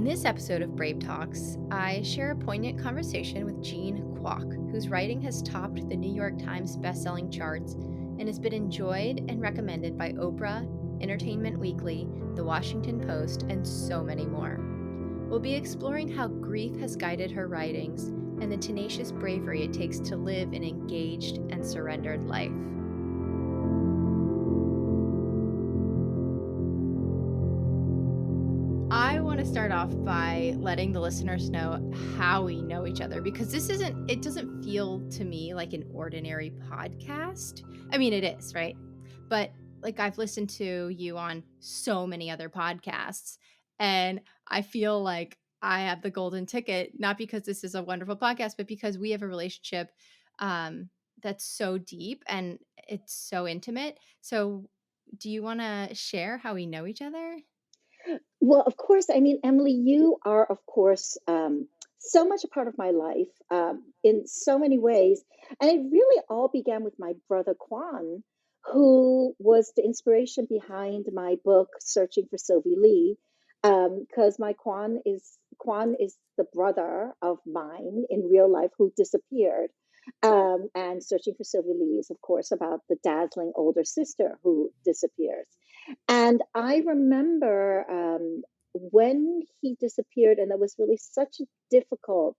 In this episode of Brave Talks, I share a poignant conversation with Jean Kwok, whose writing has topped the New York Times bestselling charts and has been enjoyed and recommended by Oprah, Entertainment Weekly, The Washington Post, and so many more. We'll be exploring how grief has guided her writings and the tenacious bravery it takes to live an engaged and surrendered life. I want to start off by letting the listeners know how we know each other because it doesn't feel to me like an ordinary podcast. I mean, it is, right? But like I've listened to you on so many other podcasts and I feel like I have the golden ticket, not because this is a wonderful podcast, but because we have a relationship that's so deep and it's so intimate. So, do you want to share how we know each other? Well, of course, I mean, Emily, you are, of course, so much a part of my life in so many ways. And it really all began with my brother, Quan, who was the inspiration behind my book, Searching for Sylvie Lee. Because my Quan is the brother of mine in real life who disappeared. And Searching for Sylvie Lee is, of course, about the dazzling older sister who disappears. And I remember when he disappeared, and it was really such a difficult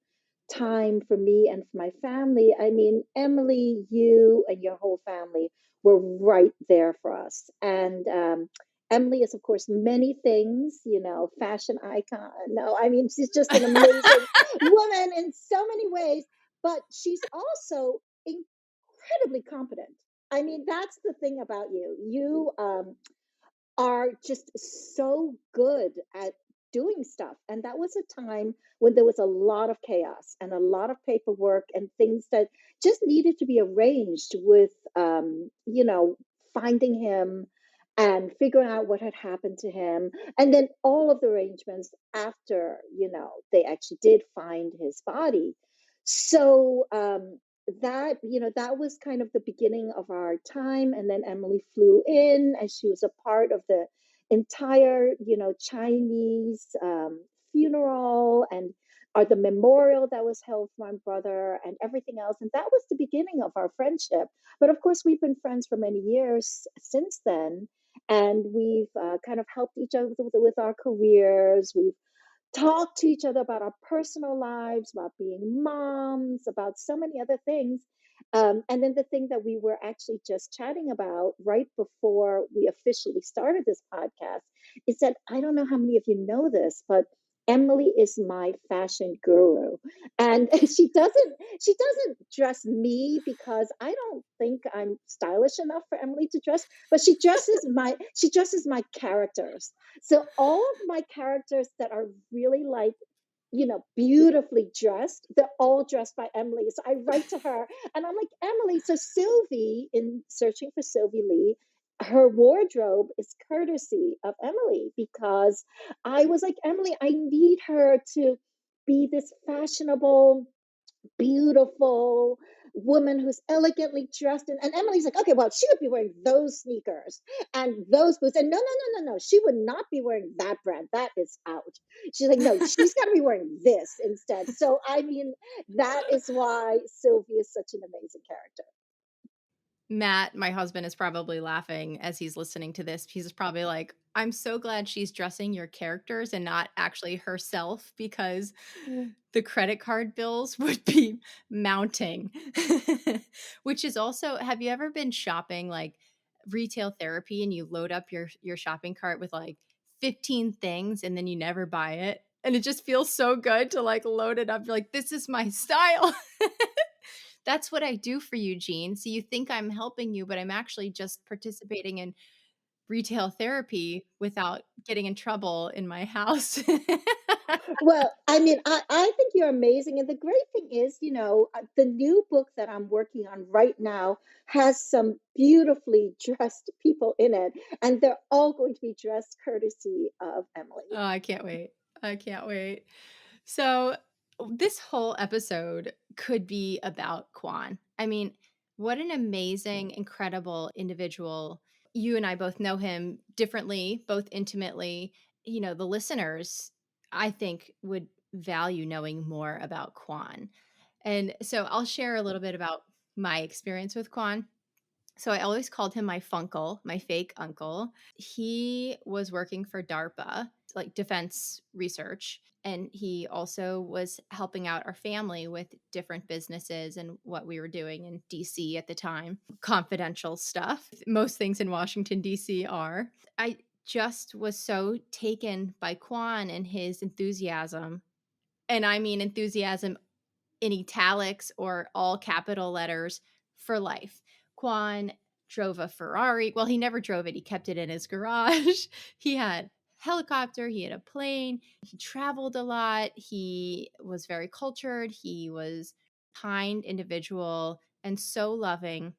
time for me and for my family. I mean, Emily, you and your whole family were right there for us. And Emily is, of course, many things, fashion icon. No, I mean, she's just an amazing woman in so many ways, but she's also incredibly competent. I mean, that's the thing about you. You are just so good at doing stuff. And that was a time when there was a lot of chaos and a lot of paperwork and things that just needed to be arranged with, finding him and figuring out what had happened to him. And then all of the arrangements after, they actually did find his body. So, that was kind of the beginning of our time. And then Emily flew in and she was a part of the entire, Chinese funeral and the memorial that was held for my brother and everything else. And that was the beginning of our friendship. But of course, we've been friends for many years since then. And we've kind of helped each other with our careers. We've talk to each other about our personal lives, about being moms, about so many other things. And then the thing that we were actually just chatting about right before we officially started this podcast is that I don't know how many of you know this, but Emily is my fashion guru. And she doesn't dress me because I don't think I'm stylish enough for Emily to dress, but she dresses my characters. So all of my characters that are really like, beautifully dressed, they're all dressed by Emily. So I write to her and I'm like, Emily, so Sylvie in Searching for Sylvie Lee, her wardrobe is courtesy of Emily because I was like, Emily, I need her to be this fashionable, beautiful woman who's elegantly dressed. And Emily's like, okay, well, she would be wearing those sneakers and those boots. And no, no, no, no, no. She would not be wearing that brand. That is out. She's like, no, she's got to be wearing this instead. So, I mean, that is why Sylvie is such an amazing character. Matt, my husband, is probably laughing as he's listening to this. He's probably like, I'm so glad she's dressing your characters and not actually herself because the credit card bills would be mounting. Which is also, have you ever been shopping like retail therapy and you load up your shopping cart with like 15 things and then you never buy it? And it just feels so good to like load it up. You're like, this is my style. That's what I do for you, Jean. So you think I'm helping you, but I'm actually just participating in retail therapy without getting in trouble in my house. Well, I mean, I think you're amazing. And the great thing is, the new book that I'm working on right now has some beautifully dressed people in it, and they're all going to be dressed courtesy of Emily. Oh, I can't wait. I can't wait. So, this whole episode could be about Quan. I mean, what an amazing, incredible individual. You and I both know him differently, both intimately. The listeners, I think would value knowing more about Quan. And so I'll share a little bit about my experience with Quan. So I always called him my funkle, my fake uncle. He was working for DARPA, like defense research, and he also was helping out our family with different businesses and what we were doing in DC at the time. Confidential stuff. Most things in Washington DC are. I just was so taken by Quan and his enthusiasm. And I mean enthusiasm in italics or all capital letters for life. Quan drove a Ferrari. Well, he never drove it. He kept it in his garage. He had helicopter, he had a plane. He traveled a lot. He was very cultured. He was kind individual and so loving.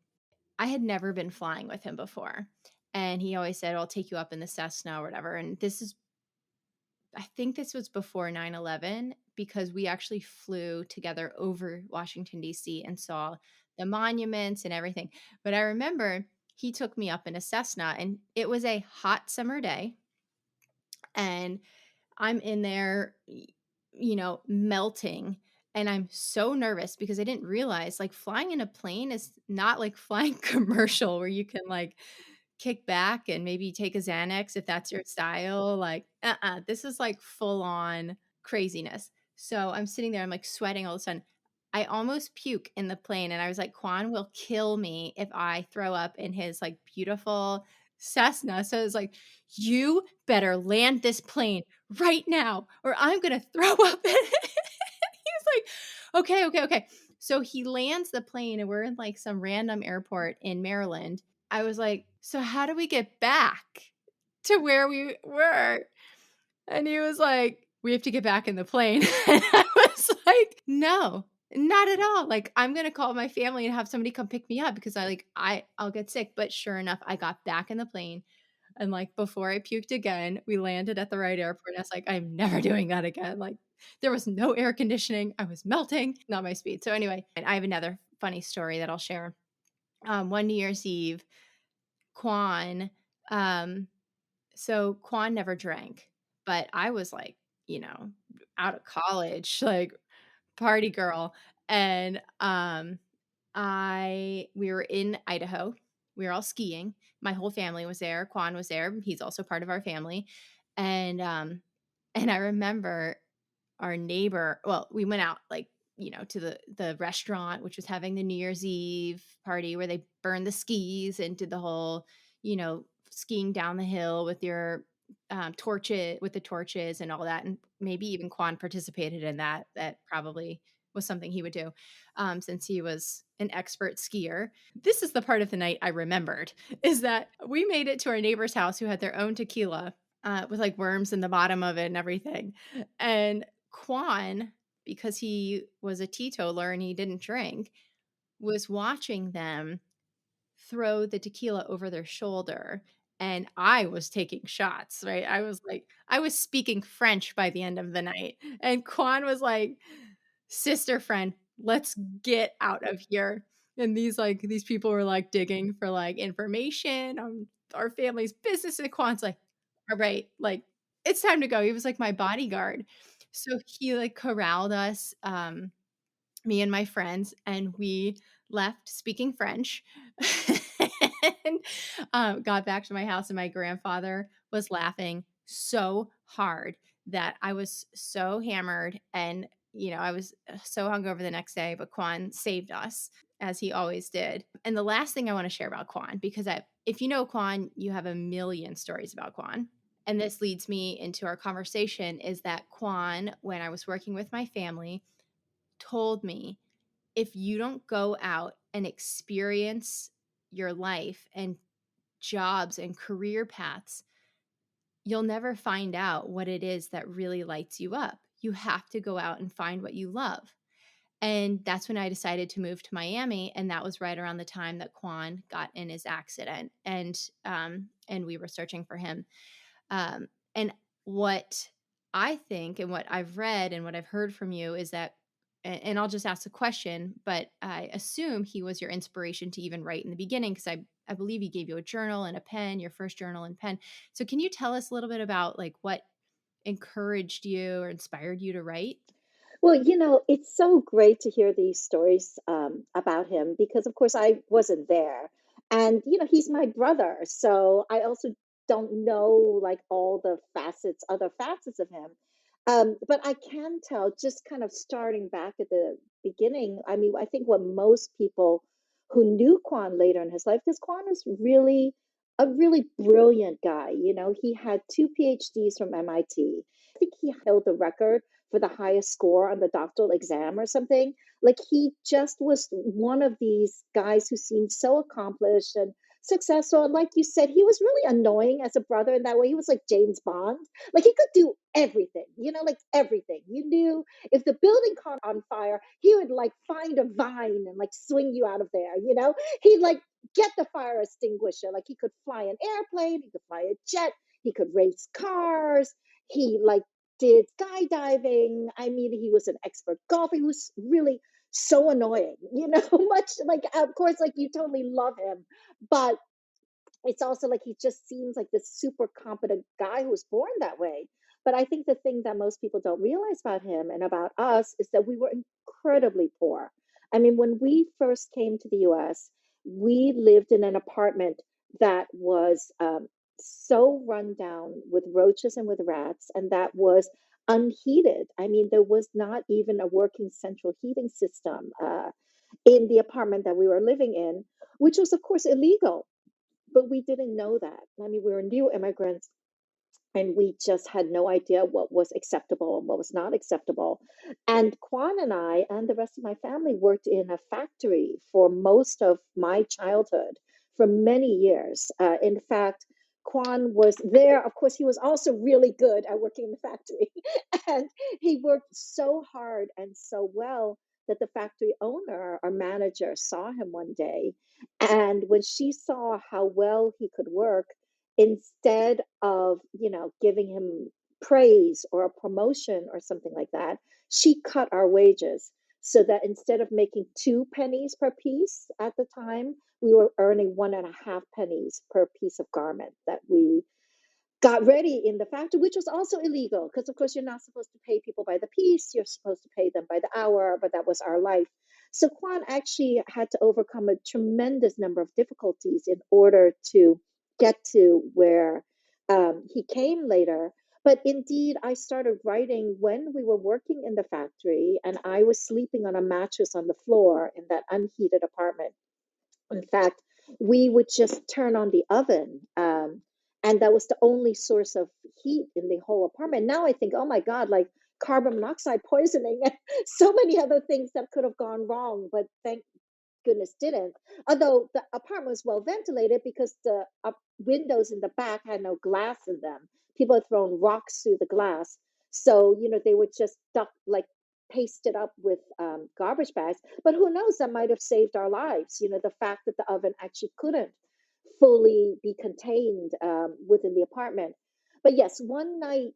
I had never been flying with him before. And he always said, "I'll take you up in the Cessna or whatever." And this is I think this was before 9/11 because we actually flew together over Washington, DC and saw the monuments and everything. But I remember he took me up in a Cessna and it was a hot summer day and I'm in there, melting. And I'm so nervous because I didn't realize like flying in a plane is not like flying commercial where you can like kick back and maybe take a Xanax if that's your style, like, this is, like, full on craziness. So, I'm sitting there, I'm, like, sweating all of a sudden. I almost puke in the plane, and I was like, "Quan will kill me if I throw up in his, like, beautiful Cessna." So, it's like, "You better land this plane right now, or I'm gonna throw up in it." He's like, "Okay, okay, okay." So, he lands the plane, and we're in, like, some random airport in Maryland. I was like, "So how do we get back to where we were?" And he was like, "We have to get back in the plane." And I was like, "No, not at all. Like, I'm gonna call my family and have somebody come pick me up because I'll get sick." But sure enough, I got back in the plane and, like, before I puked again, we landed at the right airport, and I was like, "I'm never doing that again." Like, there was no air conditioning, I was melting, not my speed. So anyway, and I have another funny story that I'll share. One New Year's Eve, Quan, um so Quan never drank, but I was like, you know, out of college, like party girl, and, I we were in Idaho. We were all skiing. My whole family was there. Quan was there. He's also part of our family, and, and I remember our neighbor well, we went out, like, to the restaurant, which was having the New Year's Eve party where they burned the skis and did the whole, skiing down the hill with your, torches with the torches and all that, and maybe even Quan participated in that. That probably was something he would do, since he was an expert skier. This is the part of the night I remembered, is that we made it to our neighbor's house who had their own tequila, with, like, worms in the bottom of it and everything, and Quan, because he was a teetotaler and he didn't drink, was watching them throw the tequila over their shoulder, and I was taking shots, right? I was speaking French by the end of the night, and Quan was like, "Sister friend, let's get out of here." And these people were, like, digging for, like, information on our family's business, and Quan's like, "Alright, like, it's time to go." He was like my bodyguard. So he, like, corralled us, me and my friends, and we left speaking French and, got back to my house, and my grandfather was laughing so hard that I was so hammered and, I was, so hungover the next day, but Quan saved us, as he always did. And the last thing I wanna share about Quan, because if you know Quan, you have a million stories about Quan, and this leads me into our conversation, is that Quan, when I was working with my family, told me, "If you don't go out and experience your life and jobs and career paths, you'll never find out what it is that really lights you up. You have to go out and find what you love." And that's when I decided to move to Miami, and that was right around the time that Quan got in his accident, and we were searching for him. And what I think and what I've read and what I've heard from you is that, and I'll just ask a question, but I assume he was your inspiration to even write in the beginning because I believe he gave you a journal and a pen, your first journal and pen. So can you tell us a little bit about like what encouraged you or inspired you to write? Well, it's so great to hear these stories about him because, of course, I wasn't there. And, he's my brother. So I also don't know like all the other facets of him. But I can tell, just kind of starting back at the beginning, I mean, I think what most people who knew Quan later in his life, because Quan was really a really brilliant guy. He had two PhDs from MIT. I think he held the record for the highest score on the doctoral exam or something. Like he just was one of these guys who seemed so accomplished and successful. And like you said, he was really annoying as a brother in that way. He was like James Bond. Like he could do everything, like everything. You knew if the building caught on fire, he would like find a vine and like swing you out of there. He'd like get the fire extinguisher. Like he could fly an airplane, he could fly a jet, he could race cars. He like did skydiving. I mean, he was an expert golfer. He was really so annoying, much like, of course, like you totally love him, but it's also like he just seems like this super competent guy who was born that way. But I think the thing that most people don't realize about him and about us is that we were incredibly poor. I mean, when we first came to the US, we lived in an apartment that was so run down with roaches and with rats, and that was unheated. I mean, there was not even a working central heating system in the apartment that we were living in, which was, of course, illegal, but we didn't know that. I mean, we were new immigrants and we just had no idea what was acceptable and what was not acceptable. And Quan and I and the rest of my family worked in a factory for most of my childhood for many years. In fact, Quan was there. Of course, he was also really good at working in the factory. And he worked so hard and so well that the factory owner or manager saw him one day. And when she saw how well he could work, instead of giving him praise or a promotion or something like that, she cut our wages so that instead of making 2 pennies per piece at the time, we were earning 1.5 pennies per piece of garment that we got ready in the factory, which was also illegal because, of course, you're not supposed to pay people by the piece. You're supposed to pay them by the hour, but that was our life. So Quan actually had to overcome a tremendous number of difficulties in order to get to where he came later. But indeed, I started writing when we were working in the factory, and I was sleeping on a mattress on the floor in that unheated apartment. In fact, we would just turn on the oven, and that was the only source of heat in the whole apartment. Now I think, oh my God, like carbon monoxide poisoning and so many other things that could have gone wrong, but thank goodness didn't. Although the apartment was well ventilated because the windows in the back had no glass in them. People had thrown rocks through the glass. So, they would just duck, like paste it up with garbage bags. But who knows, that might have saved our lives. The fact that the oven actually couldn't fully be contained within the apartment. But yes, one night,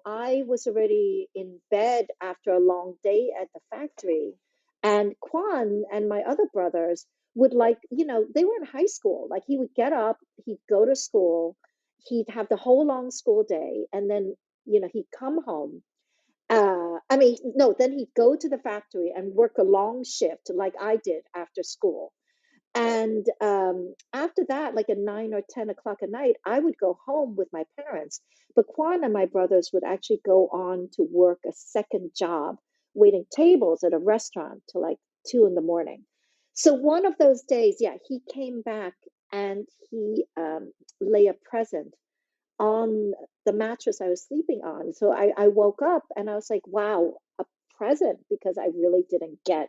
I was already in bed after a long day at the factory, and Quan and my other brothers would like, they were in high school. Like he would get up, he'd go to school, he'd have the whole long school day, and then, he'd come home. I mean, no, then he'd go to the factory and work a long shift like I did after school. And after that, like at 9 or 10 o'clock at night, I would go home with my parents. But Quan and my brothers would actually go on to work a second job, waiting tables at a restaurant till like 2 in the morning. So one of those days, yeah, he came back and he lay a present on the mattress I was sleeping on. So I woke up and I was like, wow, a present, because I really didn't get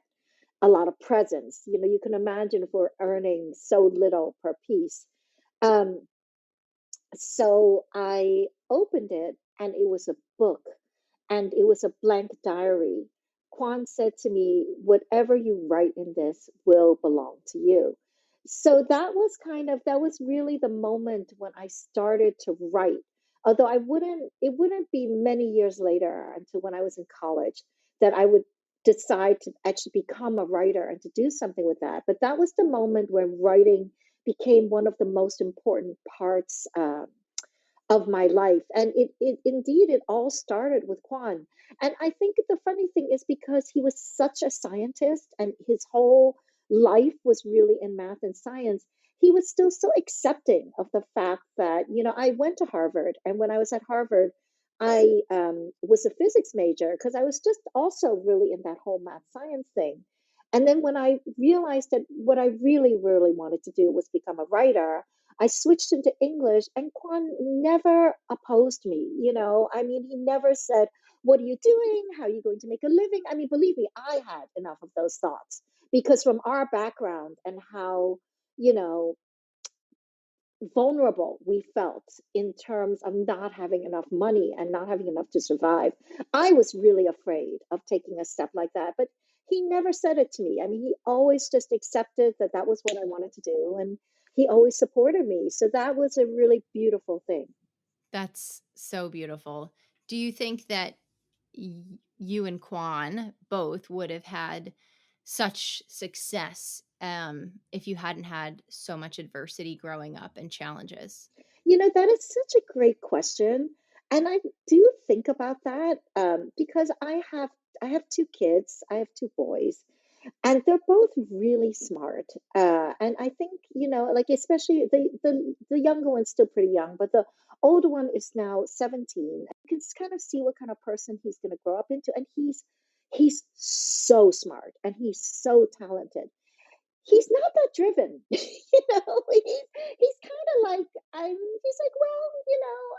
a lot of presents. You can imagine if we're earning so little per piece. Um, so I opened it and it was a book and it was a blank diary. Quan said to me, whatever you write in this will belong to you. So that was really the moment when I started to write. Although it wouldn't be many years later until when I was in college that I would decide to actually become a writer and to do something with that. But that was the moment when writing became one of the most important parts of my life. And it indeed, it all started with Quan. And I think the funny thing is because he was such a scientist and his whole life was really in math and science, he was still so accepting of the fact that, I went to Harvard. And when I was at Harvard, I was a physics major because I was just also really in that whole math science thing. And then when I realized that what I really, really wanted to do was become a writer, I switched into English, and Quan never opposed me. I mean, he never said, "What are you doing? How are you going to make a living?" I mean, believe me, I had enough of those thoughts because from our background and how, you know, vulnerable we felt in terms of not having enough money and not having enough to survive, I was really afraid of taking a step like that. But he never said it to me. I mean, he always just accepted that that was what I wanted to do. And he always supported me. So that was a really beautiful thing. That's so beautiful. Do you think that you and Quan both would have had such success if you hadn't had so much adversity growing up and challenges? That is such a great question. And I do think about that because I have two kids. I have two boys, and they're both really smart. And I think, like especially the younger one's still pretty young, but the older one is now 17. You can kind of see what kind of person he's going to grow up into, and he's so smart and he's so talented. He's not that driven. He's kind of like he's like, well,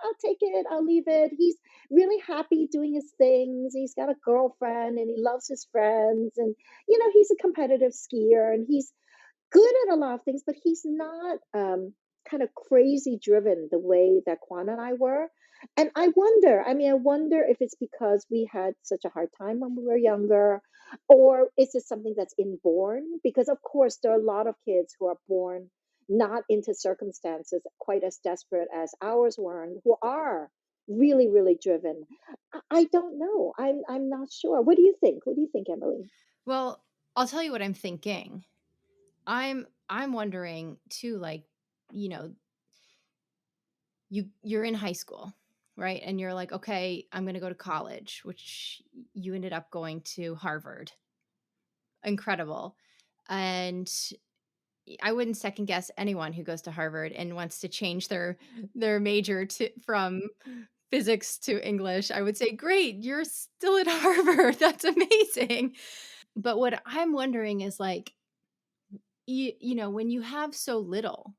I'll take it, I'll leave it. He's really happy doing his things. He's got a girlfriend and he loves his friends, and he's a competitive skier and he's good at a lot of things, but he's not kind of crazy driven the way that Quan and I were. And I wonder if it's because we had such a hard time when we were younger, or is it something that's inborn? Because, of course, there are a lot of kids who are born not into circumstances quite as desperate as ours were, and who are really, really driven. I don't know. I'm not sure. What do you think? What do you think, Emily? Well, I'll tell you what I'm thinking. I'm wondering too, like, you know, you're in high school, right? And you're like, okay, I'm gonna go to college, which you ended up going to Harvard. Incredible. And I wouldn't second guess anyone who goes to Harvard and wants to change their major to from physics to English. I would say, "Great, you're still at Harvard. That's amazing." But what I'm wondering is like, when you have so little,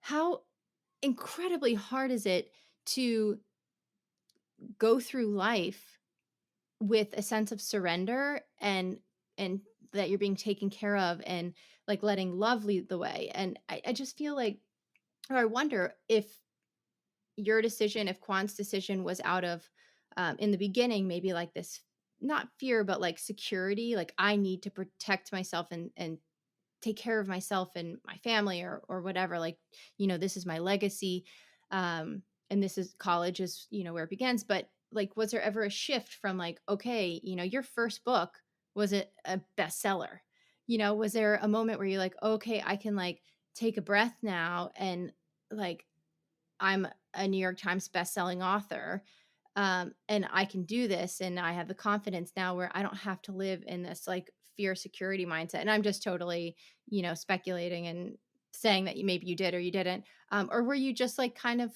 how incredibly hard is it to go through life with a sense of surrender and that you're being taken care of and like letting love lead the way. And I just feel like, or I wonder if your decision, if Kwan's decision was out of in the beginning, maybe like this, not fear, but like security, like I need to protect myself and take care of myself and my family or whatever, like, this is my legacy. And this is college is, where it begins. But like, was there ever a shift from like, okay, your first book was a bestseller? Was there a moment where you're like, okay, I can like take a breath now and like I'm a New York Times bestselling author, and I can do this, and I have the confidence now where I don't have to live in this like fear security mindset. And I'm just totally, speculating and saying that maybe you did or you didn't, or were you just like kind of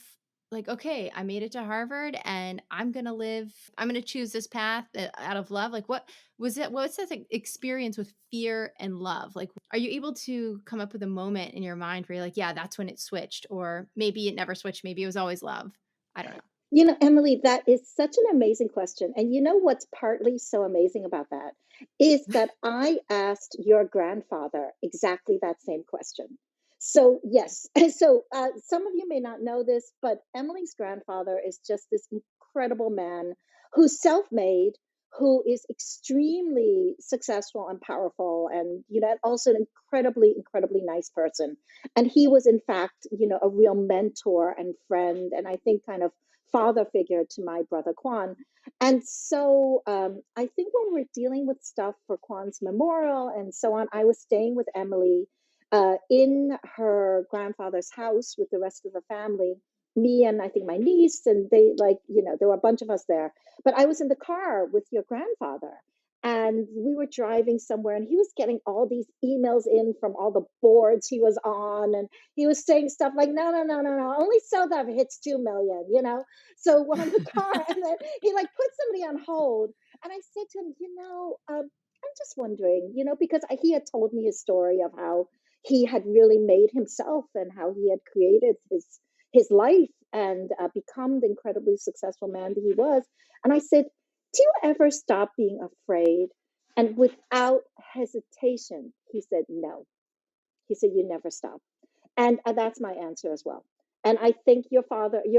like, okay, I made it to Harvard, and I'm gonna choose this path out of love. Like, what was it? What's that like, experience with fear and love? Like, are you able to come up with a moment in your mind where you're like, yeah, that's when it switched, or maybe it never switched, maybe it was always love? I don't know. Emily, that is such an amazing question. And you know what's partly so amazing about that is that I asked your grandfather exactly that same question. So, yes. So, some of you may not know this, but Emily's grandfather is just this incredible man who's self made, who is extremely successful and powerful, and, also an incredibly, incredibly nice person. And he was, in fact, a real mentor and friend, and I think kind of father figure to my brother Quan. And so I think when we're dealing with stuff for Quan's memorial and so on, I was staying with Emily in her grandfather's house with the rest of the family. Me and I think my niece, and they like, there were a bunch of us there. But I was in the car with your grandfather, and we were driving somewhere, and he was getting all these emails in from all the boards he was on, and he was saying stuff like, "No, no, no, no, no, only sell that if it hits 2 million," So we're on the car, and then he like put somebody on hold, and I said to him, I'm just wondering, because he had told me his story of how he had really made himself and how he had created his life and become the incredibly successful man that he was. And I said, "Do you ever stop being afraid?" And without hesitation, he said, "No." He said, "You never stop." And that's my answer as well. And I think your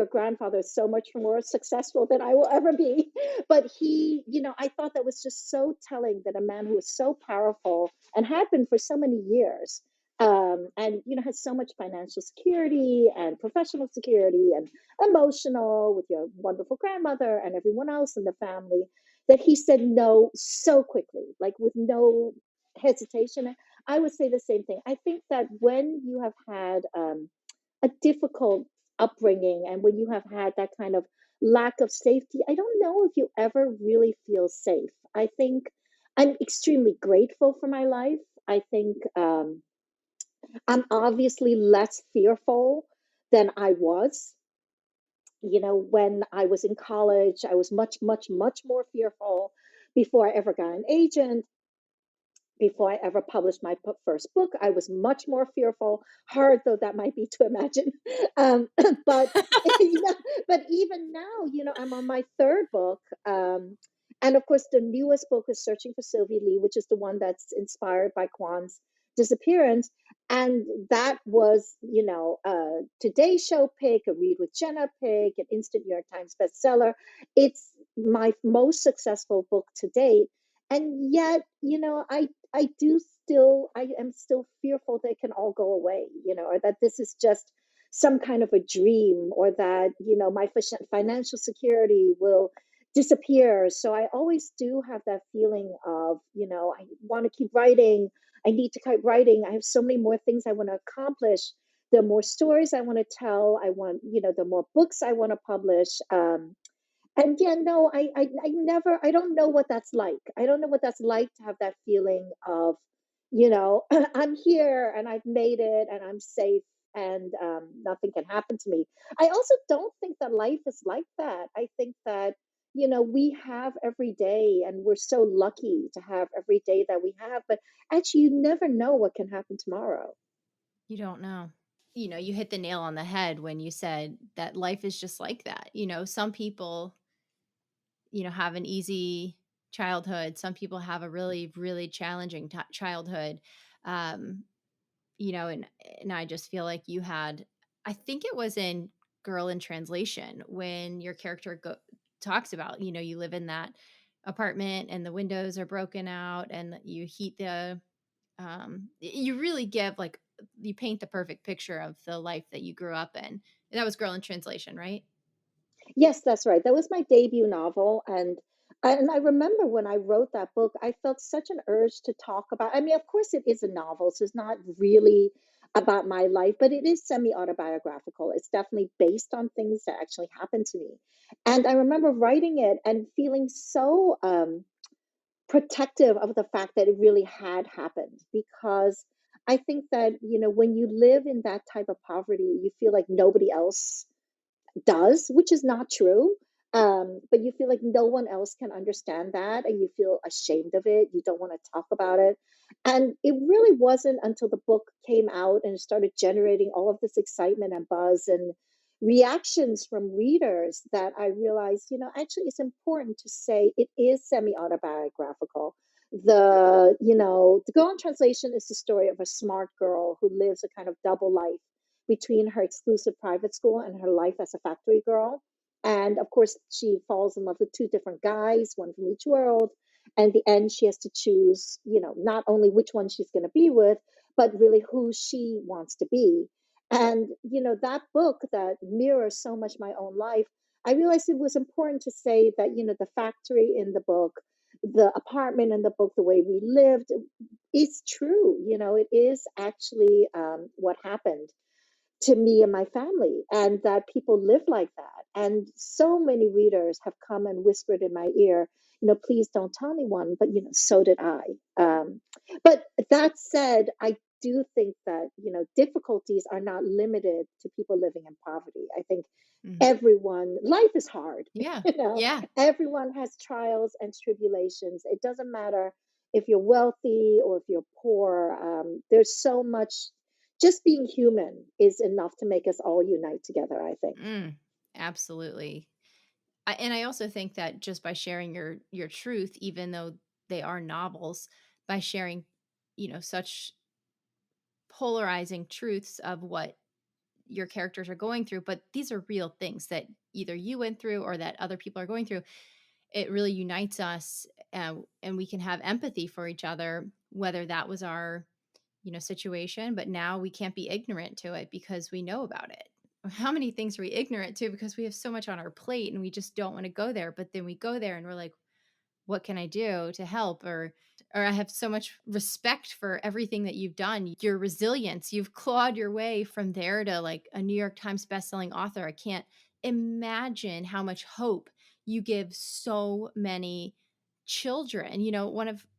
grandfather is so much more successful than I will ever be. But I thought that was just so telling that a man who was so powerful and had been for so many years, and has so much financial security and professional security and emotional with your wonderful grandmother and everyone else in the family, that he said no so quickly, like with no hesitation. I would say the same thing. I think that when you have had a difficult upbringing and when you have had that kind of lack of safety, I don't know if you ever really feel safe. I think I'm extremely grateful for my life. I think I'm obviously less fearful than I was. When I was in college, I was much, much, much more fearful before I ever got an agent. Before I ever published my first book, I was much more fearful, hard though that might be to imagine. Um, but you know, but even now, I'm on my third book, and of course, the newest book is Searching for Sylvie Lee, which is the one that's inspired by Kwan's disappearance. And that was, a Today Show pick, a Read with Jenna pick, an instant New York Times bestseller. It's my most successful book to date, and yet, I am still fearful that it can all go away, or that this is just some kind of a dream, or that, my financial security will disappear. So I always do have that feeling of, I want to keep writing. I need to keep writing. I have so many more things I want to accomplish. The more stories I want to tell, the more books I want to publish. And yeah, no, I never, I don't know what that's like. I don't know what that's like to have that feeling of, I'm here and I've made it and I'm safe, and nothing can happen to me. I also don't think that life is like that. I think that, we have every day, and we're so lucky to have every day that we have, but actually, you never know what can happen tomorrow. You don't know. You hit the nail on the head when you said that life is just like that. Some people, have an easy childhood. Some people have a really, really challenging childhood. Um, and I just feel like you had, I think it was in Girl in Translation when your character talks about, you live in that apartment and the windows are broken out and you heat you really give like, you paint the perfect picture of the life that you grew up in. And that was Girl in Translation, right? Yes, that's right. That was my debut novel, and I remember when I wrote that book, I felt such an urge to talk about. I mean, of course, it is a novel, so it's not really about my life, but it is semi-autobiographical. It's definitely based on things that actually happened to me. And I remember writing it and feeling so protective of the fact that it really had happened, because I think that, when you live in that type of poverty, you feel like nobody else does, which is not true. But you feel like no one else can understand that, and you feel ashamed of it. You don't want to talk about it. And it really wasn't until the book came out and started generating all of this excitement and buzz and reactions from readers that I realized, actually it's important to say it is semi autobiographical. The Girl in Translation is the story of a smart girl who lives a kind of double life between her exclusive private school and her life as a factory girl. And of course, she falls in love with two different guys, one from each world. And in the end, she has to choose, not only which one she's going to be with, but really who she wants to be. And, that book that mirrors so much my own life, I realized it was important to say that, the factory in the book the apartment in the book, the way we lived, is true. It is actually what happened to me and my family, and that people live like that. And so many readers have come and whispered in my ear, please don't tell anyone, but so did I. But that said, I do think that difficulties are not limited to people living in poverty. I think Mhm. everyone, life is hard. Yeah. you know Yeah. Everyone has trials and tribulations. It doesn't matter if you're wealthy or if you're poor. There's so much. Just being human is enough to make us all unite together, I think. Mm, absolutely. And I also think that just by sharing your truth, even though they are novels, by sharing, such polarizing truths of what your characters are going through, but these are real things that either you went through or that other people are going through. It really unites us, and we can have empathy for each other, whether that was our, situation, but now we can't be ignorant to it because we know about it. How many things are we ignorant to because we have so much on our plate and we just don't want to go there, but then we go there and we're like, what can I do to help? Or I have so much respect for everything that you've done. Your resilience, you've clawed your way from there to like a New York Times bestselling author. I can't imagine how much hope you give so many children.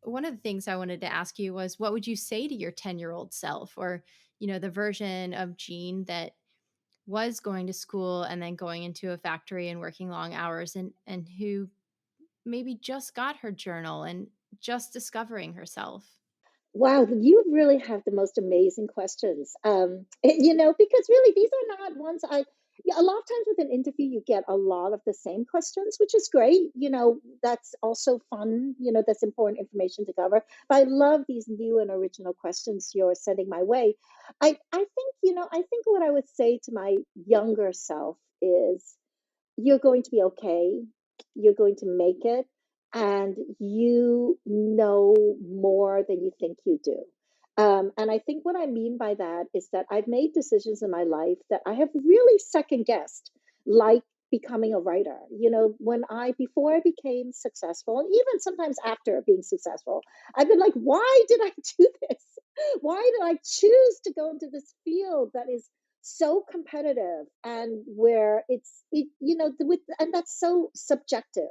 One of the things I wanted to ask you was, what would you say to your 10-year-old self, or the version of Jean that was going to school and then going into a factory and working long hours, and who maybe just got her journal and just discovering herself. Wow, you really have the most amazing questions. Because really these are not ones yeah, a lot of times with an interview, you get a lot of the same questions, which is great. That's also fun. That's important information to cover. But I love these new and original questions you're sending my way. I think what I would say to my younger self is, you're going to be okay. You're going to make it. And you know more than you think you do. And I think what I mean by that is that I've made decisions in my life that I have really second guessed, like becoming a writer. Before I became successful, and even sometimes after being successful, I've been like, why did I do this? Why did I choose to go into this field that is so competitive, and where and that's so subjective.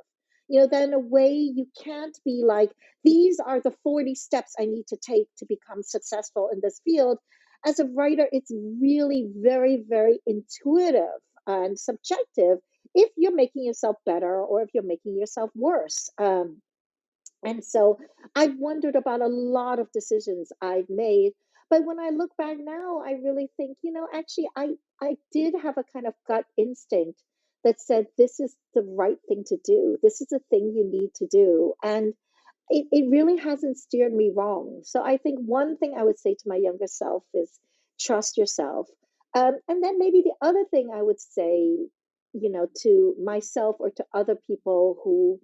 Then in a way you can't be like, these are the 40 steps I need to take to become successful in this field. As a writer, it's really very, very intuitive and subjective if you're making yourself better or if you're making yourself worse. And so I've wondered about a lot of decisions I've made. But when I look back now, I really think, actually, I did have a kind of gut instinct that said, this is the right thing to do. This is the thing you need to do. And it really hasn't steered me wrong. So I think one thing I would say to my younger self is, trust yourself. And then maybe the other thing I would say, to myself or to other people who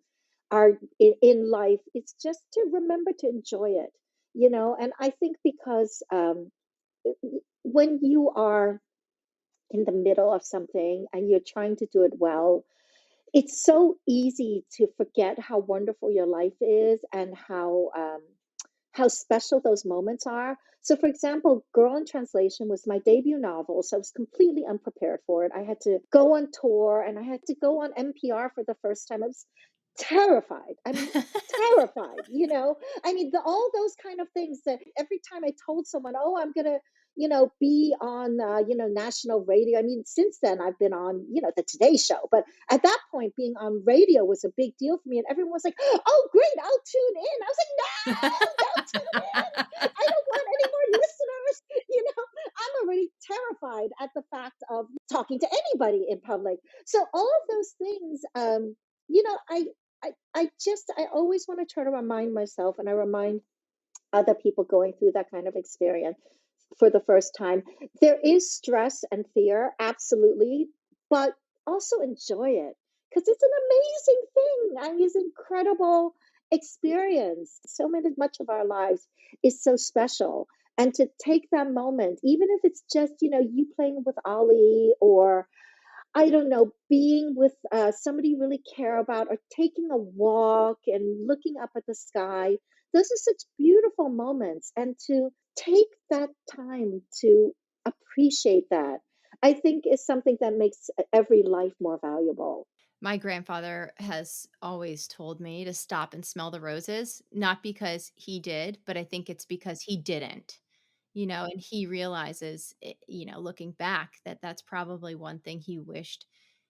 are in life, it's just to remember to enjoy it. And I think because when you are in the middle of something and you're trying to do it well, it's so easy to forget how wonderful your life is, and how special those moments are. So, for example, Girl in Translation was my debut novel, so I was completely unprepared for it. I had to go on tour and I had to go on NPR for the first time. I was terrified. I mean, terrified. All those kind of things that every time I told someone, oh, I'm going to, be on, national radio. I mean, since then I've been on, the Today Show, but at that point, being on radio was a big deal for me. And everyone was like, oh, great, I'll tune in. I was like, no, don't tune in. I don't want any more listeners. I'm already terrified at the fact of talking to anybody in public. So all of those things, you know, I, I always want to try to remind myself, and I remind other people going through that kind of experience for the first time. There is stress and fear, absolutely, but also enjoy it, because it's an amazing thing. I mean, it's an incredible experience. Much of our lives is so special. And to take that moment, even if it's just, you playing with Ollie, or I don't know, being with somebody you really care about, or taking a walk and looking up at the sky. Those are such beautiful moments. And to take that time to appreciate that, I think is something that makes every life more valuable. My grandfather has always told me to stop and smell the roses, not because he did, but I think it's because he didn't. And he realizes, looking back, that that's probably one thing he wished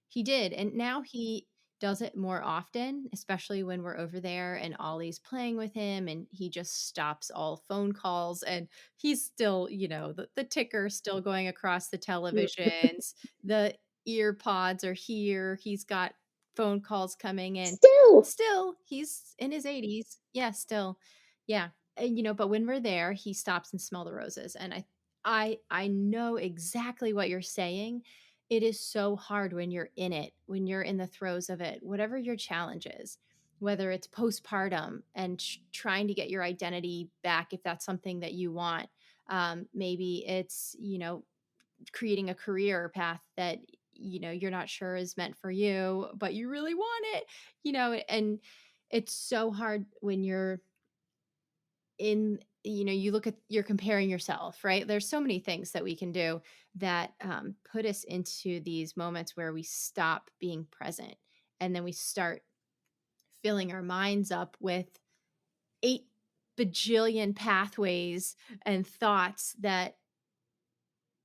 he did. And now he does it more often, especially when we're over there and Ollie's playing with him and he just stops all phone calls and he's still, the ticker still going across the Mm. televisions, the ear pods are here. He's got phone calls coming in. Still, Still, he's in his 80s. Yeah, still. Yeah. And, but when we're there, he stops and smell the roses. And I know exactly what you're saying. It is so hard when you're in it, when you're in the throes of it, whatever your challenge is, whether it's postpartum and trying to get your identity back if that's something that you want. Maybe it's, creating a career path that you're not sure is meant for you but you really want it, and it's so hard when you're in, you look at, you're comparing yourself, right? There's so many things that we can do that put us into these moments where we stop being present and then we start filling our minds up with 8 bajillion pathways and thoughts that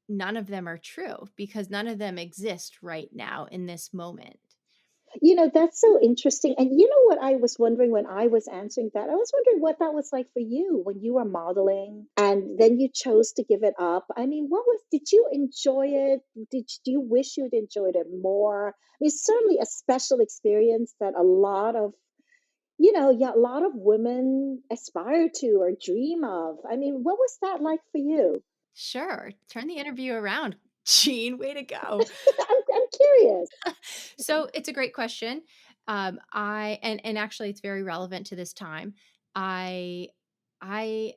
none of them are true because none of them exist right now in this moment. that's so interesting. And you know what I was wondering when I was answering that? I was wondering what that was like for you when you were modeling and then you chose to give it up. I mean, did you enjoy it? Do you wish you'd enjoyed it more? I mean, certainly a special experience that a lot of, yeah, a lot of women aspire to or dream of. I mean, what was that like for you? Sure, turn the interview around. Gene, way to go. I'm curious. So it's a great question. And actually it's very relevant to this time. I i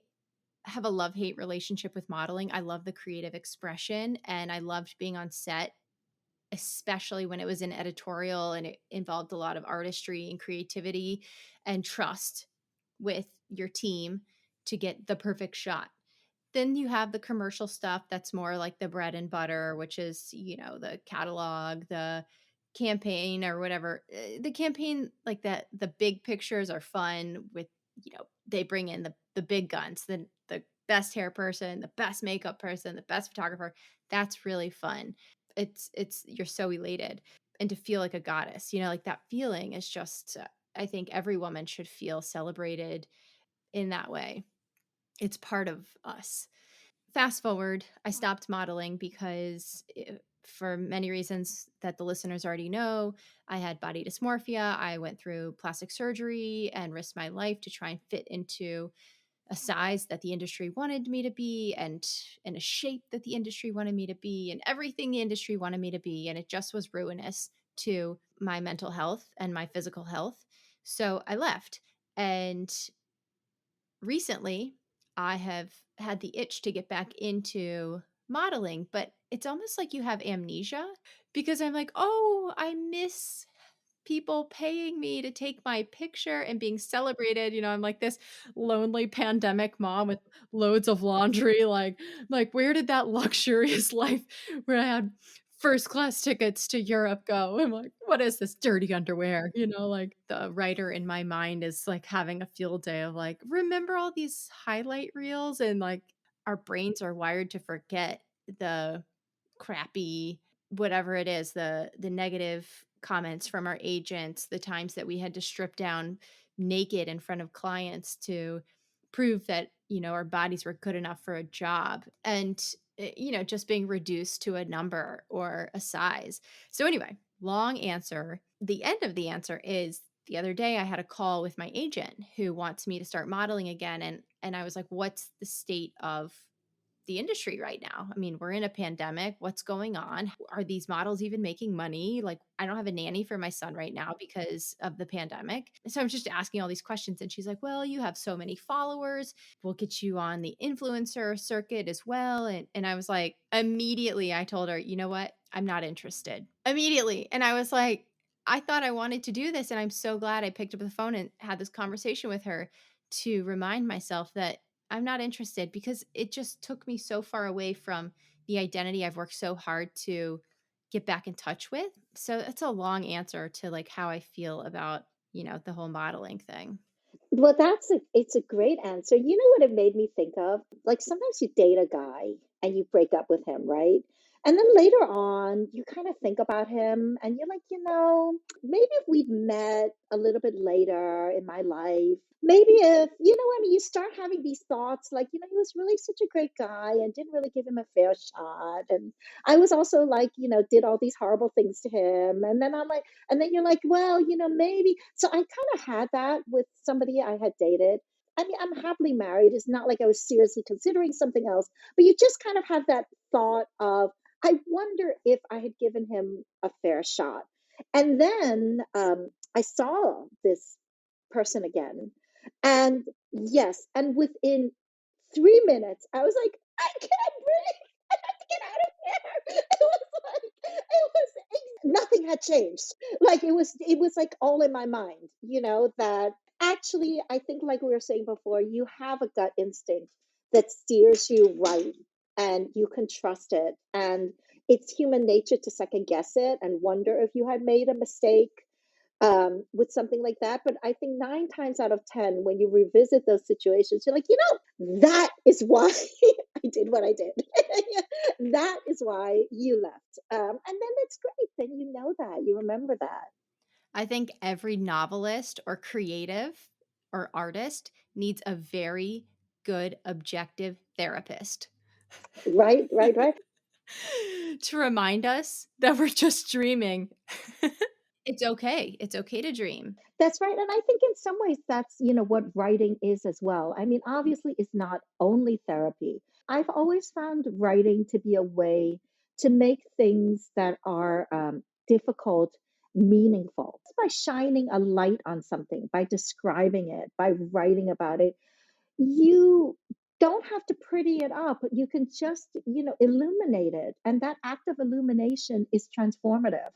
have a love-hate relationship with modeling. I love the creative expression and I loved being on set, especially when it was an editorial and it involved a lot of artistry and creativity and trust with your team to get the perfect shot. Then you have the commercial stuff that's more like the bread and butter, which is, the catalog, the campaign or whatever. The campaign, like that, the big pictures are fun with, they bring in the big guns, the best hair person, the best makeup person, the best photographer. That's really fun. It's you're so elated and to feel like a goddess, like that feeling is just I think every woman should feel celebrated in that way. It's part of us. Fast forward, I stopped modeling because for many reasons that the listeners already know, I had body dysmorphia. I went through plastic surgery and risked my life to try and fit into a size that the industry wanted me to be and in a shape that the industry wanted me to be and everything the industry wanted me to be. And it just was ruinous to my mental health and my physical health. So I left. And recently, I have had the itch to get back into modeling, but it's almost like you have amnesia because I'm like, "Oh, I miss people paying me to take my picture and being celebrated." I'm like this lonely pandemic mom with loads of laundry, like where did that luxurious life where I had first class tickets to Europe go? I'm like, what is this dirty underwear? Like the writer in my mind is like having a field day of like, remember all these highlight reels and like our brains are wired to forget the crappy whatever it is, the negative comments from our agents, the times that we had to strip down naked in front of clients to prove that, our bodies were good enough for a job and just being reduced to a number or a size. So anyway, long answer. The end of the answer is the other day I had a call with my agent who wants me to start modeling again and I was like, what's the state of the industry right now? I mean, we're in a pandemic. What's going on? Are these models even making money? Like, I don't have a nanny for my son right now because of the pandemic. So I'm just asking all these questions. And she's like, well, you have so many followers. We'll get you on the influencer circuit as well. And I was like, immediately, I told her, you know what? I'm not interested immediately. And I was like, I thought I wanted to do this. And I'm so glad I picked up the phone and had this conversation with her to remind myself that I'm not interested because it just took me so far away from the identity I've worked so hard to get back in touch with. So that's a long answer to like how I feel about, the whole modeling thing. Well, it's a great answer. You know what it made me think of? Like sometimes you date a guy and you break up with him, right? And then later on, you kind of think about him and you're like, maybe if we'd met a little bit later in my life, maybe if, I mean, you start having these thoughts like, he was really such a great guy and didn't really give him a fair shot. And I was also like, did all these horrible things to him. And then I'm like, and then you're like, well, maybe. So I kind of had that with somebody I had dated. I mean, I'm happily married. It's not like I was seriously considering something else, but you just kind of have that thought of, I wonder if I had given him a fair shot. And then I saw this person again. And yes, and within 3 minutes, I was like, I can't breathe. I have to get out of here. It was like, nothing had changed. Like it was like all in my mind, that actually, I think, like we were saying before, you have a gut instinct that steers you right and you can trust it. And it's human nature to second guess it and wonder if you had made a mistake with something like that. But I think 9 times out of 10, when you revisit those situations, you're like, that is why I did what I did. That is why you left. And then that's great. Then you know that, you remember that. I think every novelist or creative or artist needs a very good objective therapist Right, right, right. to remind us that we're just dreaming. It's okay. It's okay to dream. That's right. And I think in some ways that's, what writing is as well. I mean, obviously, it's not only therapy. I've always found writing to be a way to make things that are difficult meaningful by shining a light on something, by describing it, by writing about it. You don't have to pretty it up. You can just, illuminate it. And that act of illumination is transformative.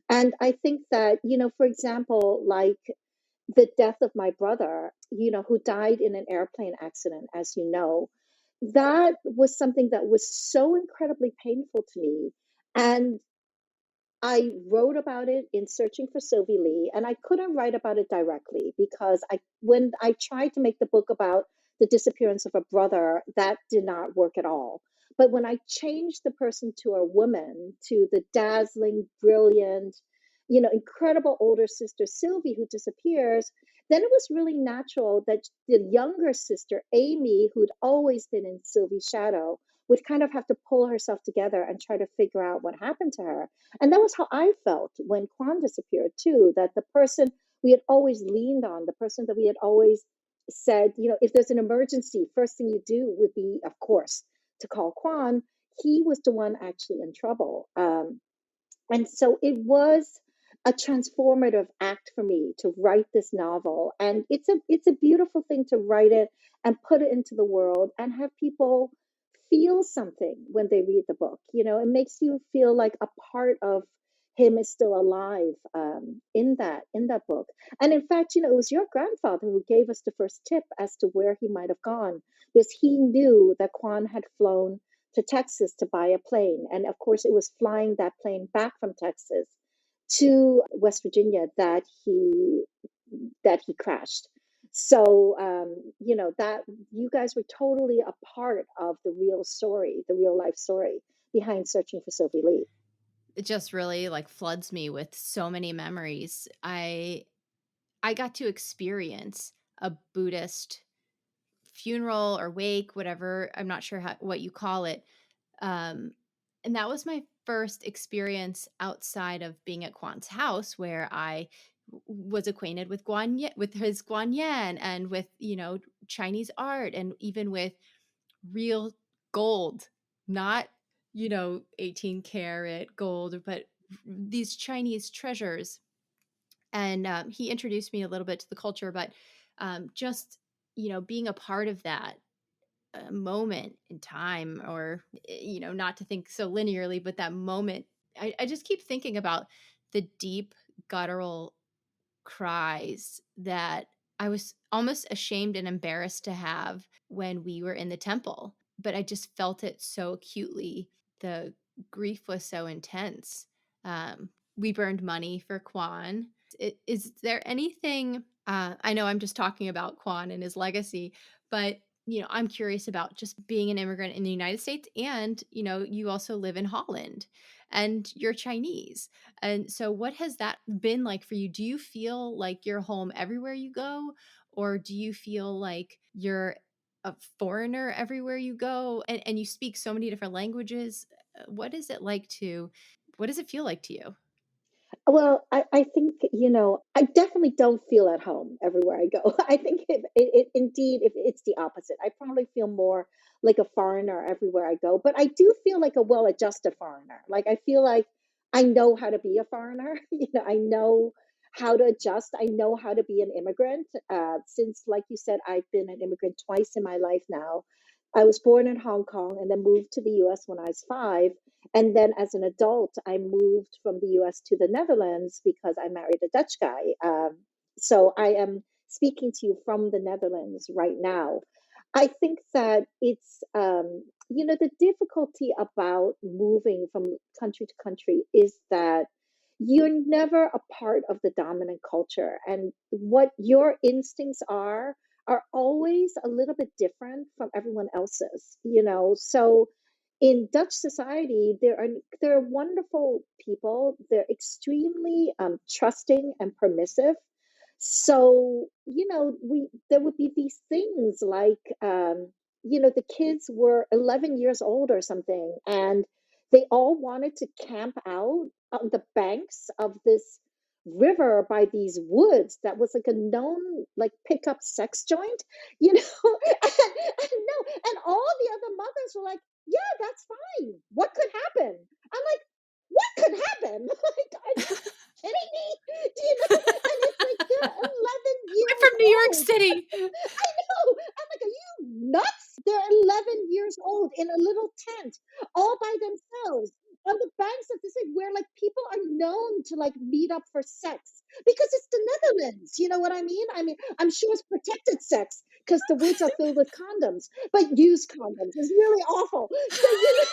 And I think that, for example, like the death of my brother, who died in an airplane accident, as you know, that was something that was so incredibly painful to me. And I wrote about it in Searching for Sylvie Lee, and I couldn't write about it directly because when I tried to make the book about the disappearance of a brother, that did not work at all. But when I changed the person to a woman, to the dazzling, brilliant, incredible older sister Sylvie who disappears, then it was really natural that the younger sister Amy, who'd always been in Sylvie's shadow, would kind of have to pull herself together and try to figure out what happened to her. And that was how I felt when Quan disappeared too, that the person we had always leaned on, the person that we had always said, if there's an emergency, first thing you do would be, of course, to call Quan. He was the one actually in trouble. And so it was a transformative act for me to write this novel. And it's a beautiful thing to write it and put it into the world and have people feel something when they read the book. It makes you feel like a part of him is still alive in that book. And in fact, it was your grandfather who gave us the first tip as to where he might have gone, because he knew that Quan had flown to Texas to buy a plane. And of course, it was flying that plane back from Texas to West Virginia that he crashed. So that you guys were totally a part of the real story, the real life story behind Searching for Sylvie Lee. It just really like floods me with so many memories. I got to experience a Buddhist funeral or wake, whatever. I'm not sure what you call it. Um, and that was my first experience outside of being at Quan's house, where I was acquainted with with his Guanyin, and with Chinese art, and even with real gold, not 18 karat gold, but these Chinese treasures. And he introduced me a little bit to the culture, but just being a part of that moment in time, or not to think so linearly, but that moment I just keep thinking about the deep guttural cries that I was almost ashamed and embarrassed to have when we were in the temple, but I just felt it so acutely. The grief was so intense. We burned money for Quan. Is there anything, I know I'm just talking about Quan and his legacy, but I'm curious about just being an immigrant in the United States, and you also live in Holland and you're Chinese. And so what has that been like for you? Do you feel like you're home everywhere you go, or do you feel like you're a foreigner everywhere you go, and you speak so many different languages? What is it like to what does it feel like to you? Well, I think, I definitely don't feel at home everywhere I go. I think indeed, if it's the opposite, I probably feel more like a foreigner everywhere I go. But I do feel like a well-adjusted foreigner. Like I feel like I know how to be a foreigner. I know how to adjust. I know how to be an immigrant. Since, like you said, I've been an immigrant twice in my life now. I was born in Hong Kong and then moved to the U.S. when I was 5. And then as an adult, I moved from the US to the Netherlands because I married a Dutch guy. So I am speaking to you from the Netherlands right now. I think that it's, the difficulty about moving from country to country is that you're never a part of the dominant culture. And what your instincts are always a little bit different from everyone else's. So in Dutch society, there are wonderful people. They're extremely trusting and permissive. So we there would be these things like the kids were 11 years old or something, and they all wanted to camp out on the banks of this river by these woods that was like a known like pickup sex joint, and no, and all the other mothers were like, yeah, that's fine. What could happen? I'm like, what could happen? Like, are you kidding me? And it's like they're 11 I'm years from New York old. City. I know. I'm like, are you nuts? They're 11 years old in a little tent all by themselves on the banks of this thing where like people are known to like meet up for sex because it's the Netherlands. You know what I mean? I mean, I'm sure it's protected sex because the woods are filled with condoms, but used condoms. It's really awful. So, I know.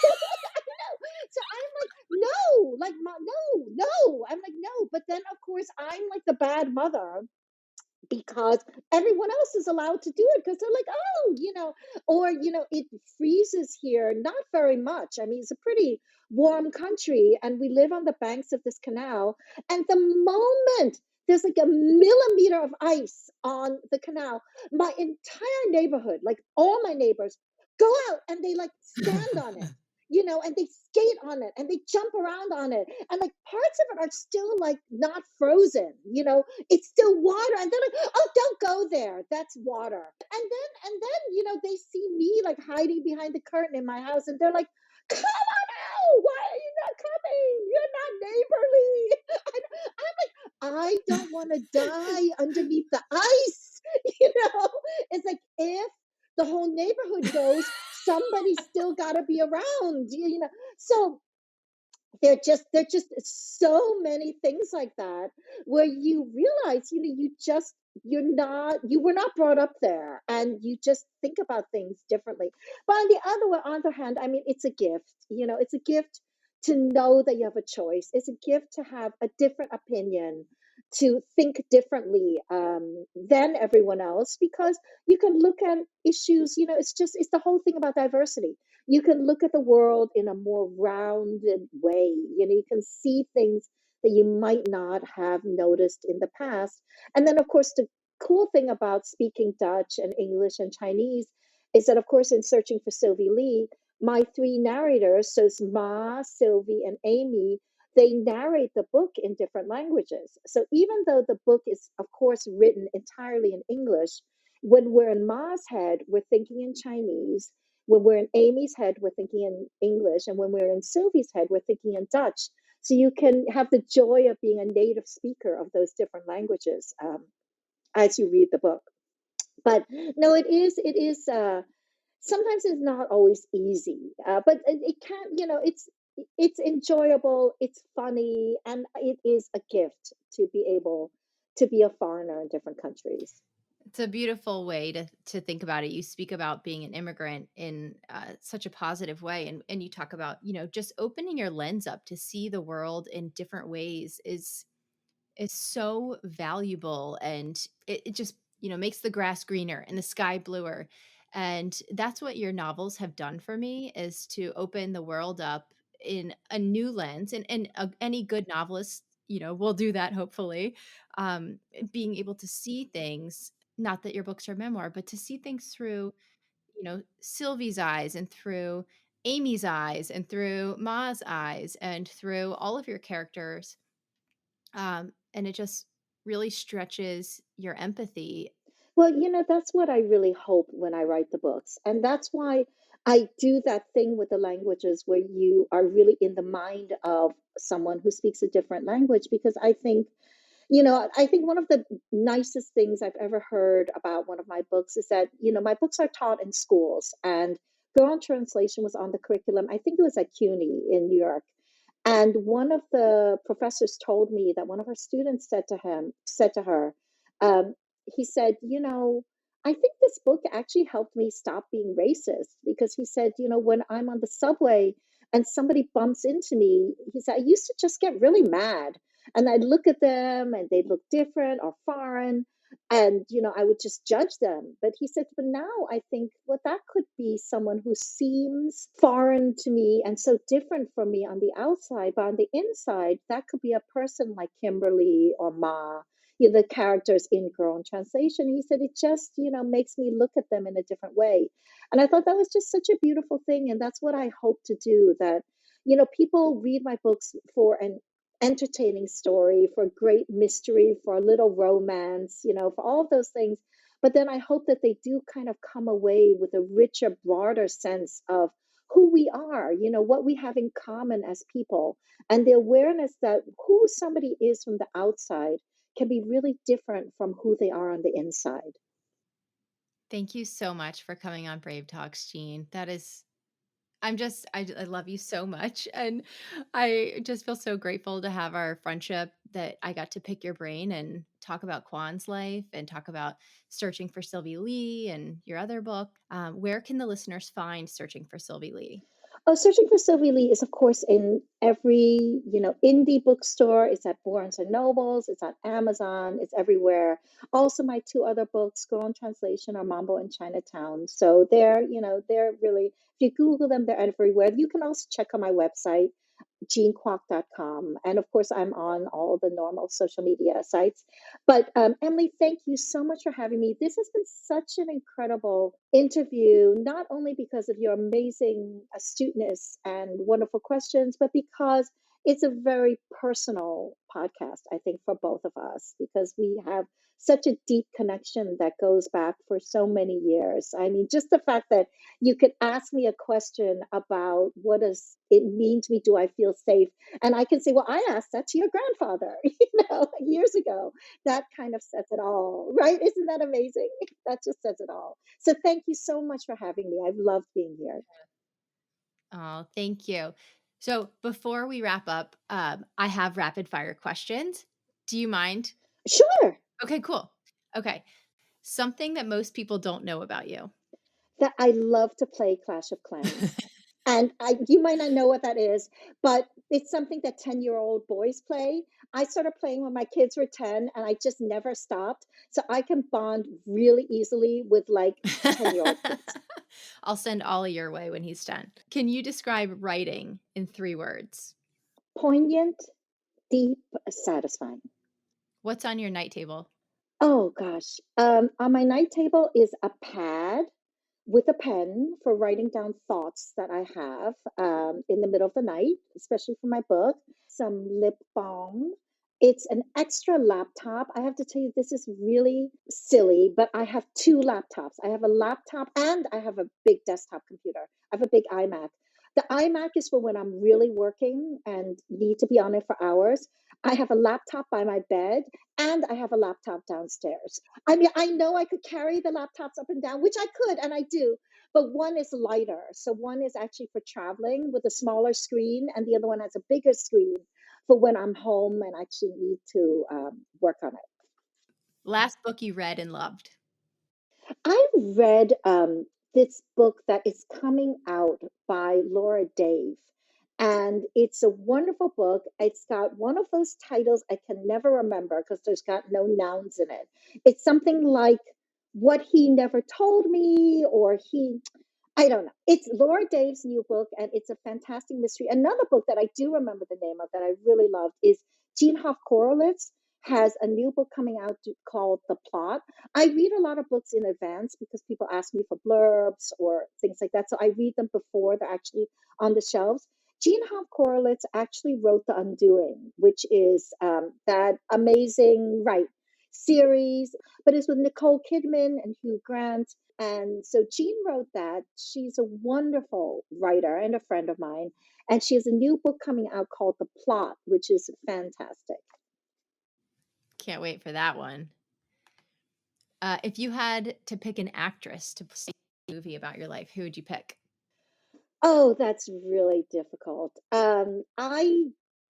So I'm like, no, like, no, no. I'm like, no. But then, of course, I'm like the bad mother because everyone else is allowed to do it because they're like, oh, or, it freezes here, not very much. I mean, it's a pretty warm country, and we live on the banks of this canal. And the moment there's like a millimeter of ice on the canal, my entire neighborhood, like all my neighbors, go out and they like stand on it. And they skate on it and they jump around on it. And like parts of it are still like not frozen. It's still water, and they're like, oh, don't go there, that's water. And then they see me like hiding behind the curtain in my house, and they're like, come on out, why are you not coming, you're not neighborly. I'm like, I don't want to die underneath the ice. you know it's like if the whole neighborhood goes, somebody's still got to be around. So there are just so many things like that where you realize, you were not brought up there, and you just think about things differently. But on the other hand, I mean, it's a gift. It's a gift to know that you have a choice. It's a gift to have a different opinion, to think differently than everyone else, because you can look at issues. It's the whole thing about diversity. You can look at the world in a more rounded way. You can see things that you might not have noticed in the past. And then, of course, the cool thing about speaking Dutch and English and Chinese is that, of course, in searching for Sylvie Lee, my 3 narrators, so it's Ma, Sylvie, and Amy, they narrate the book in different languages. So even though the book is, of course, written entirely in English, when we're in Ma's head, we're thinking in Chinese. When we're in Amy's head, we're thinking in English. And when we're in Sylvie's head, we're thinking in Dutch. So you can have the joy of being a native speaker of those different languages as you read the book. But no, it is, sometimes it's not always easy, but it can't, it's enjoyable, it's funny, and it is a gift to be able to be a foreigner in different countries. It's a beautiful way to think about it. You speak about being an immigrant in such a positive way, and you talk about just opening your lens up to see the world in different ways is so valuable, and it just makes the grass greener and the sky bluer. And that's what your novels have done for me, is to open the world up in a new lens, and any good novelist will do that, hopefully. Being able to see things, not that your books are memoir, but to see things through Sylvie's eyes, and through Amy's eyes, and through Ma's eyes, and through all of your characters, and it just really stretches your empathy. Well, that's what I really hope when I write the books. And that's why I do that thing with the languages where you are really in the mind of someone who speaks a different language, because I think one of the nicest things I've ever heard about one of my books is that, my books are taught in schools, and Girl on Translation was on the curriculum. I think it was at CUNY in New York. And one of the professors told me that one of her students said to her, um, he said, I think this book actually helped me stop being racist, because he said, when I'm on the subway and somebody bumps into me, he said, I used to just get really mad, and I'd look at them and they'd look different or foreign, and I would just judge them. But he said, but now I think, well, that could be someone who seems foreign to me and so different from me on the outside, but on the inside that could be a person like Kimberly or Ma, the characters in Girl in Translation. He said it just makes me look at them in a different way, and I thought that was just such a beautiful thing. And that's what I hope to do, that people read my books for an entertaining story, for great mystery, for a little romance, for all of those things. But then I hope that they do kind of come away with a richer, broader sense of who we are, what we have in common as people, and the awareness that who somebody is from the outside can be really different from who they are on the inside. Thank you so much for coming on Brave Talks, Jean. I love you so much, and I just feel so grateful to have our friendship, that I got to pick your brain and talk about Kwan's life, and talk about Searching for Sylvie Lee and your other book. Where can the listeners find Searching for Sylvie Lee? Oh, Searching for Sylvie Lee is, of course, in every, indie bookstore. It's at Barnes and Nobles. It's at Amazon. It's everywhere. Also, my two other books, Go on Translation, are Mambo in Chinatown. So they're really, if you Google them, they're everywhere. You can also check on my website, jeankwok.com. And of course, I'm on all the normal social media sites. But Emily, thank you so much for having me. This has been such an incredible interview, not only because of your amazing astuteness and wonderful questions, but because it's a very personal podcast, I think, for both of us, because we have such a deep connection that goes back for so many years. I mean, just the fact that you could ask me a question about what does it mean to me, do I feel safe, and I can say, well, I asked that to your grandfather years ago. That kind of says it all, right? Isn't that amazing? That just says it all. So thank you so much for having me. I've loved being here. Oh, thank you. So before we wrap up, I have rapid fire questions. Do you mind? Sure. Okay, cool. Okay. Something that most people don't know about you. That I love to play Clash of Clans. And you might not know what that is, but it's something that 10-year-old boys play. I started playing when my kids were 10, and I just never stopped. So I can bond really easily with like 10-year-old kids. I'll send Ollie your way when he's done. Can you describe writing in 3 words? Poignant, deep, satisfying. What's on your night table? Oh gosh. On my night table is a pad with a pen for writing down thoughts that I have in the middle of the night, especially for my book. Some lip balm. It's an extra laptop. I have to tell you, this is really silly, but I have two laptops. I have a laptop and I have a big desktop computer. I have a big iMac. The iMac is for when I'm really working and need to be on it for hours. I have a laptop by my bed and I have a laptop downstairs. I mean, I know I could carry the laptops up and down, which I could, and I do. but one is lighter. So one is actually for traveling with a smaller screen, and the other one has a bigger screen for when I'm home and actually need to work on it. Last book you read and loved. I read this book that is coming out by Laura Dave. And it's a wonderful book. It's got one of those titles I can never remember because there's got no nouns in it. It's something like What He Never Told Me, or He, I don't know. It's Laura Dave's new book, and it's a fantastic mystery. Another book that I do remember the name of that I really loved is Jean Kwok has a new book coming out called The Plot. I read a lot of books in advance because people ask me for blurbs or things like that. So I read them before they're actually on the shelves. Jean Kwok actually wrote The Undoing, which is that amazing, right, series, but it's with Nicole Kidman and Hugh Grant. And so Jean wrote that. She's a wonderful writer and a friend of mine. And she has a new book coming out called The Plot, which is fantastic. Can't wait for that one. If you had to pick an actress to play a movie about your life, who would you pick? Oh, that's really difficult. I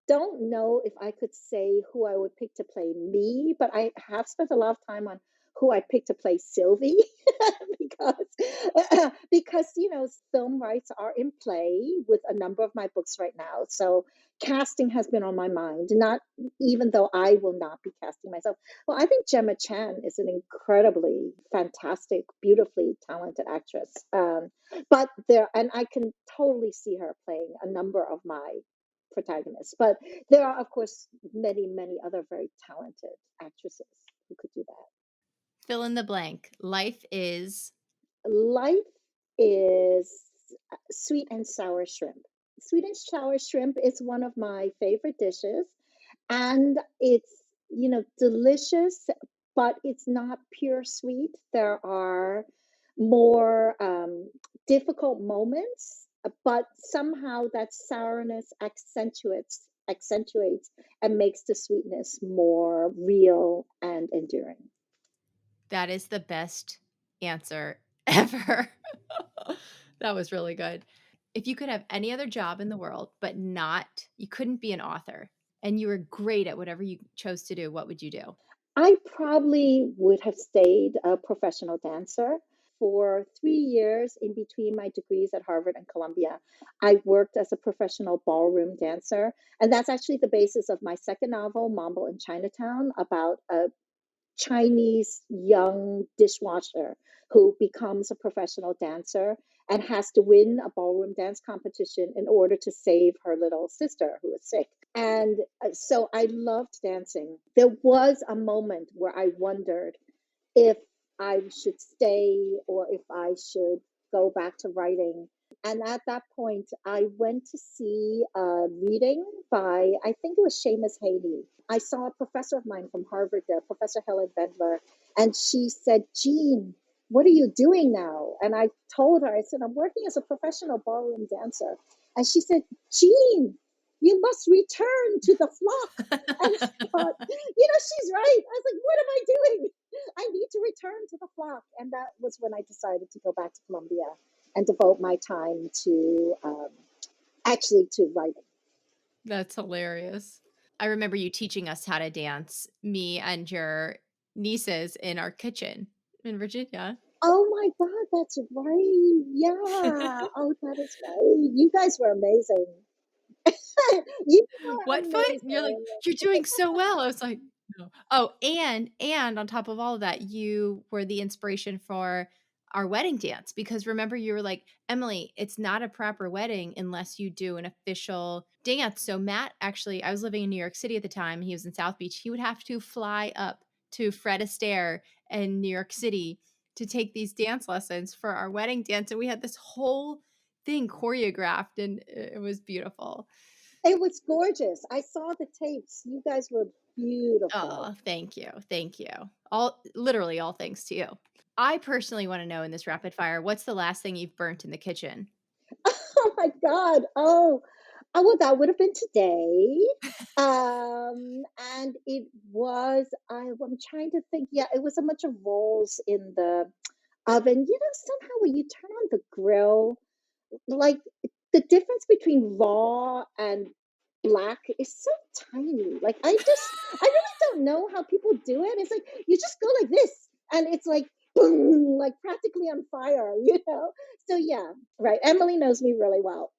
don't know if I could say who I would pick to play me, but I have spent a lot of time on who I picked to play Sylvie because film rights are in play with a number of my books right now. So casting has been on my mind, not even though I will not be casting myself. Well, I think Gemma Chan is an incredibly fantastic, beautifully talented actress. But there, and I can totally see her playing a number of my protagonists. But there are, of course, many, many other very talented actresses who could do that. Fill in the blank. Life is Life is sweet and sour shrimp. Sweet and sour shrimp is one of my favorite dishes, and it's delicious, but it's not pure sweet. There are more difficult moments, but somehow that sourness accentuates and makes the sweetness more real and enduring. that is the best answer ever. That was really good. If you could have any other job in the world, but not, you couldn't be an author, and you were great at whatever you chose to do, what would you do? I probably would have stayed a professional dancer. For 3 years in between my degrees at Harvard and Columbia, I worked as a professional ballroom dancer. And that's actually the basis of my second novel, Mambo in Chinatown, about a Chinese young dishwasher who becomes a professional dancer and has to win a ballroom dance competition in order to save her little sister who is sick. And so I loved dancing. There was a moment where I wondered if I should stay or if I should go back to writing. And at that point, I went to see a reading by, I think it was Seamus Haley. I saw a professor of mine from Harvard there, Professor Helen Bendler, and she said, Jean, what are you doing now? And I told her, I said, I'm working as a professional ballroom dancer. And she said, Jean, you must return to the flock. And I thought, she's right. I was like, what am I doing? I need to return to the flock. And that was when I decided to go back to Columbia and devote my time to actually to writing. That's hilarious. I remember you teaching us how to dance, me and your nieces in our kitchen in Virginia. Oh my God, that's right. Yeah. Oh, that is right. You guys were amazing. You were What fun? You're like, amazing. "You're doing so well." I was like, "No." Oh, and on top of all of that, you were the inspiration for our wedding dance because remember you were like, "Emily, it's not a proper wedding unless you do an official dance." So Matt actually I was living in New York City at the time, he was in South Beach. He would have to fly up to Fred Astaire in New York City to take these dance lessons for our wedding dance, and we had this whole thing choreographed, and it was beautiful. It was gorgeous. I saw the tapes. You guys were beautiful. Oh, thank you. Thank you. All literally all thanks to you. I personally want to know in this rapid fire, what's the last thing you've burnt in the kitchen? Oh my God. Well, that would have been today. And it was, I'm trying to think. Yeah, it was a bunch of rolls in the oven, somehow when you turn on the grill, like the difference between raw and black is so tiny. Like I really don't know how people do it. It's like you just go like this and it's like boom, like practically on fire. So yeah, right. Emily knows me really well.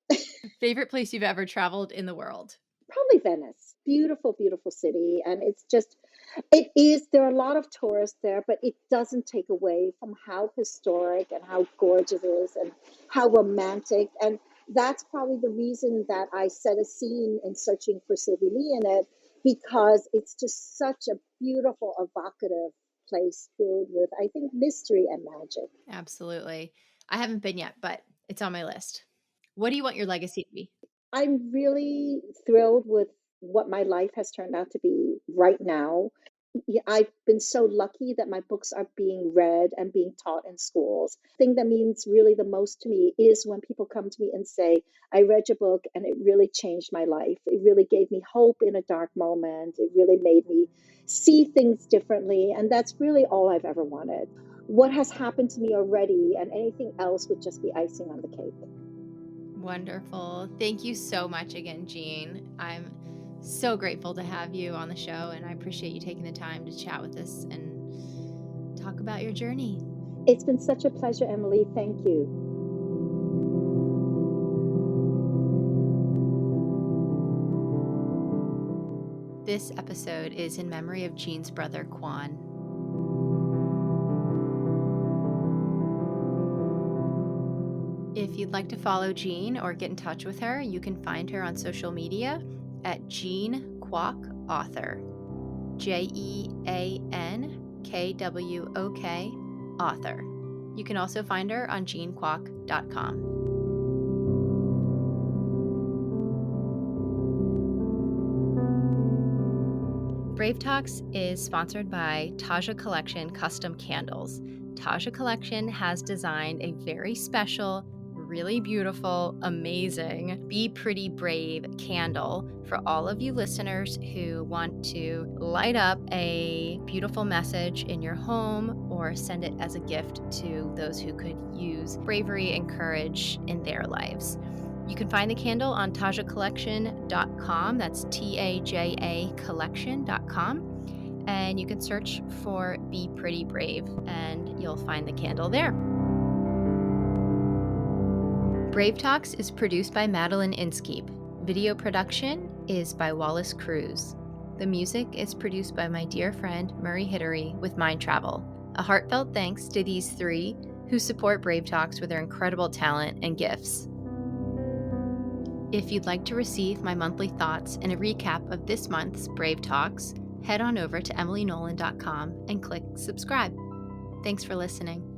Favorite place you've ever traveled in the world? Probably Venice. Beautiful, beautiful city. And it is, there are a lot of tourists there, but it doesn't take away from how historic and how gorgeous it is and how romantic. And that's probably the reason that I set a scene in Searching for Sylvie Lee in it, because it's just such a beautiful, evocative place filled with, I think, mystery and magic. Absolutely. I haven't been yet, but it's on my list. What do you want your legacy to be? I'm really thrilled with what my life has turned out to be right now. Yeah, I've been so lucky that my books are being read and being taught in schools. The thing that means really the most to me is when people come to me and say, I read your book and it really changed my life. It really gave me hope in a dark moment. It really made me see things differently. And that's really all I've ever wanted. What has happened to me already and anything else would just be icing on the cake. Wonderful. Thank you so much again, Jean. I'm so grateful to have you on the show, and I appreciate you taking the time to chat with us and talk about your journey. It's been such a pleasure, Emily. Thank you. This episode is in memory of Jean's brother, Quan. If you'd like to follow Jean or get in touch with her, you can find her on social media at Jean Kwok Author. JeanKwok Author. You can also find her on jeankwok.com. Brave Talks is sponsored by Taja Collection Custom Candles. Taja Collection has designed a very special, really beautiful, amazing Be Pretty Brave candle for all of you listeners who want to light up a beautiful message in your home or send it as a gift to those who could use bravery and courage in their lives. You can find the candle on tajacollection.com. That's TAJA collection.com. And you can search for Be Pretty Brave and you'll find the candle there. Brave Talks is produced by Madeleine Inskeep. Video production is by Wallace Cruz. The music is produced by my dear friend Murray Hidary with Mind Travel. A heartfelt thanks to these three who support Brave Talks with their incredible talent and gifts. If you'd like to receive my monthly thoughts and a recap of this month's Brave Talks, head on over to emilynolan.com and click subscribe. Thanks for listening.